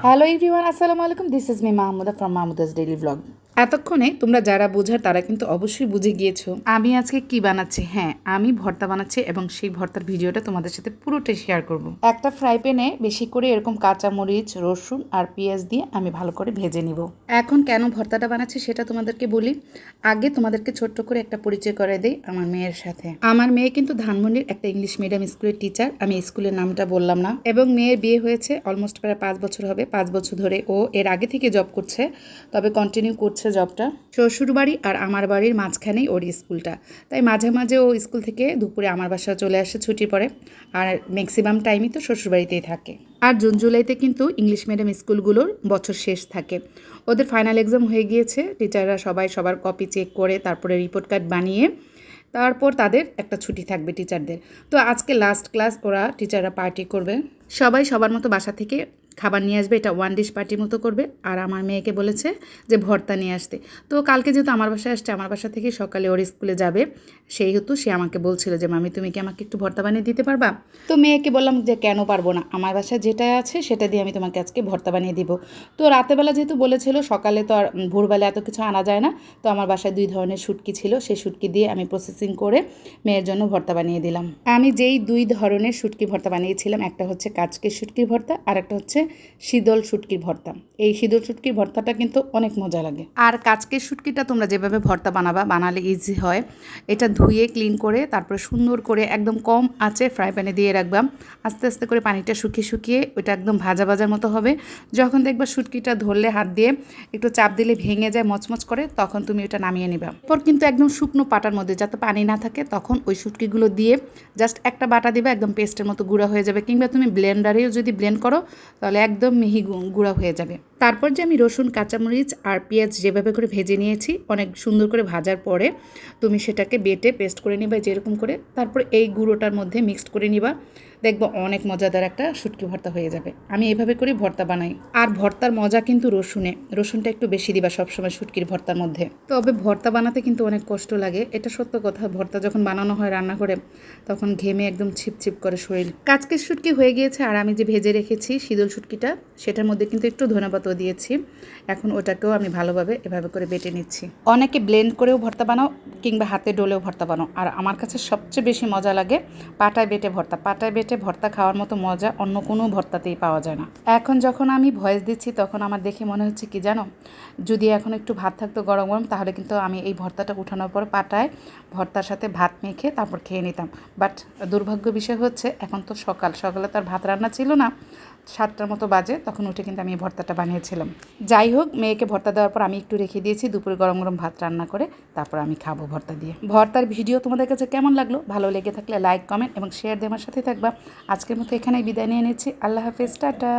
Hello everyone, আসসালামু আলাইকুম। This is me Mahmuda from Mahmuda's daily blog. এতক্ষণে তোমরা যারা বোঝার তারা কিন্তু অবশ্যই বুঝে গিয়েছো আমি আজকে কি বানাচ্ছি। হ্যাঁ, আমি ভর্তা বানাচ্ছি এবং সেই ভর্তার ভিডিওটা তোমাদের সাথে পুরোটাই শেয়ার করব। একটা ফ্রাই প্যানে বেশি করে এরকম কাঁচামরিচ, রসুন আর পেঁয়াজ দিয়ে আমি ভালো করে ভেজে নিব। এখন কেন ভর্তাটা বানাচ্ছি সেটা তোমাদেরকে বলি। আগে তোমাদেরকে ছোট্ট করে একটা পরিচয় করে দিই আমার মেয়ের সাথে। আমার মেয়ে কিন্তু ধানমন্ডির একটা ইংলিশ মিডিয়াম স্কুলের টিচার। আমি স্কুলের নামটা বললাম না। এবং মেয়ের বিয়ে হয়েছে অলমোস্ট প্রায় 5 বছর হবে। 5 বছর ধরে ও এর আগে থেকে জব করছে, তবে কন্টিনিউ করছে জবটা। শ্বশুর বাড়ি আর আমার বাড়ির মাঝখানেই ওর স্কুলটা, তাই মাঝে মাঝে ও স্কুল থেকে দুপুরে আমার বাসায় চলে আসে ছুটির পরে, আর ম্যাক্সিমাম টাইমই তো শ্বশুর বাড়িতেই থাকে। আর জুন জুলাইতে কিন্তু ইংলিশ মিডিয়াম স্কুলগুলোর বছর শেষ থাকে। ওদের ফাইনাল এক্সাম হয়ে গিয়েছে, টিচাররা সবাই সবার কপি চেক করে তারপরে রিপোর্ট কার্ড বানিয়ে তারপর তাদের একটা ছুটি থাকবে টিচারদের। তো আজকে লাস্ট ক্লাস, ওরা টিচাররা পার্টি করবে, সবাই সবার মতো বাসা থেকে খাবার নিয়ে আসবে। এটা ওয়ান ডিশ পার্টির মতো করবে। আর আমার মেয়েকে বলেছে যে ভর্তা নিয়ে আসতে। তো কালকে যেহেতু আমার বাসায় আসছে, আমার বাসা থেকে সকালে ওর স্কুলে যাবে, সেহেতু সে আমাকে বলছিল যে মামি তুমি কি আমাকে একটু ভর্তা বানিয়ে দিতে পারবা। তো মেয়েকে বললাম যে কেন পারবো না, আমার বাসায় যেটা আছে সেটা দিয়ে আমি তোমাকে আজকে ভর্তা বানিয়ে দিব। তো রাতেবেলা যেহেতু বলেছিল, সকালে তো আর ভোরবেলা এত কিছু আনা যায় না, তো আমার বাসায় 2 ধরনের শুটকি ছিল, সেই শুটকি দিয়ে আমি প্রসেসিং করে মেয়ের জন্য ভর্তা বানিয়ে দিলাম। আমি যেই 2 ধরনের শুটকি ভর্তা বানিয়েছিলাম, একটা হচ্ছে কাচকের শুটকির ভর্তা আর একটা হচ্ছে শীতল শুটকির ভর্তা। এই শীতল শুটকির ভর্তাটা কিন্তু অনেক মজা লাগে। আর কাচকের শুটকিটা তোমরা যেভাবে ভর্তা বানালে ইজি হয়। এটা ধুয়ে ক্লিন করে তারপরে সুন্দর করে একদম কম আঁচে ফ্রাই প্যানে দিয়ে রাখবা। আস্তে আস্তে করে পানিটা শুকিয়ে শুকিয়ে ওইটা একদম ভাজা ভাজার মতো হবে। যখন দেখবা শুটকিটা ধরলে হাত দিয়ে একটু চাপ দিলে ভেঙে যায়, মচমচ করে, তখন তুমি ওটা নামিয়ে নিবা। এরপর কিন্তু একদম শুকনো পাটার মধ্যে যাতে পানি না থাকে, তখন ওই শুটকিগুলো দিয়ে জাস্ট একটা বাটা দিবা, একদম পেস্টের মতো গুঁড়া হয়ে যাবে। কিংবা তুমি ব্লেন্ডারেও যদি ব্লেন্ড করো তাহলে একদম মিহি গুঁড়া হয়ে যাবে। তারপর যে আমি রসুন, কাঁচামরিচ আর পেঁয়াজ যেভাবে করে ভেজে নিয়েছি, অনেক সুন্দর করে ভাজার পরে তুমি সেটাকে বেটে পেস্ট করে নিবা যেরকম করে। তারপর এই গুঁড়োটার মধ্যে মিক্সড করে নিবা, দেখবো অনেক মজাদার একটা শুটকি ভর্তা হয়ে যাবে। আমি এভাবে করে ভর্তা বানাই। আর ভর্তার মজা কিন্তু রসুনটা একটু বেশি দিবা সবসময় শুটকির ভর্তার মধ্যে। তবে ভর্তা বানাতে কিন্তু অনেক কষ্ট লাগে, এটা সত্য কথা। ভর্তা যখন বানানো হয় রান্না করে, তখন ঘেমে একদম ছিপছিপ করে শরীর। কাচকের শুটকি হয়ে গিয়েছে, আর আমি যে ভেজে রেখেছি শীতল শুটকিটা, সেটার মধ্যে কিন্তু একটু ধনেপাতাও দিয়েছি। এখন ওটাকেও আমি ভালোভাবে এভাবে করে বেটে নিচ্ছি। অনেকে ব্লেন্ড করেও ভর্তা বানাও, কিংবা হাতে ডলেও ভর্তা বানাও। আর আমার কাছে সবচেয়ে বেশি মজা লাগে পাটায় বেটে ভর্তা। পাটায় বেটে ভর্তা খাওয়ার মতো মজা অন্য কোনো ভর্তাতেই পাওয়া যায় না। এখন যখন আমি ভয়েস দিচ্ছি, তখন আমার দেখে মনে হচ্ছে কি জানো, যদি এখন একটু ভাত থাকতো গরম গরম, তাহলে কিন্তু আমি এই ভর্তাটা উঠানোর পর পাটায় ভর্তার সাথে ভাত মেখে তারপর খেয়ে নিতাম। বাট দুর্ভাগ্য বিষয় হচ্ছে, এখন তো সকালে তো আর ভাত রান্না ছিল না, 7টার মতো বাজে, তখন উঠে কিন্তু আমি এই ভর্তাটা বানিয়েছিলাম। যাই হোক, মেয়েকে ভর্তা দেওয়ার পর আমি একটু রেখে দিয়েছি, দুপুরে গরম গরম ভাত রান্না করে তারপর আমি খাবো ভর্তা দিয়ে। ভর্তার ভিডিও তোমাদের কাছে কেমন লাগলো? ভালো লেগে থাকলে লাইক, কমেন্ট এবং শেয়ার দিয়ে আমার সাথে থাকবা। আজকের মতো এখানেই বিদায় নিয়ে নিচ্ছি। আল্লাহ হাফেজ, টাটা।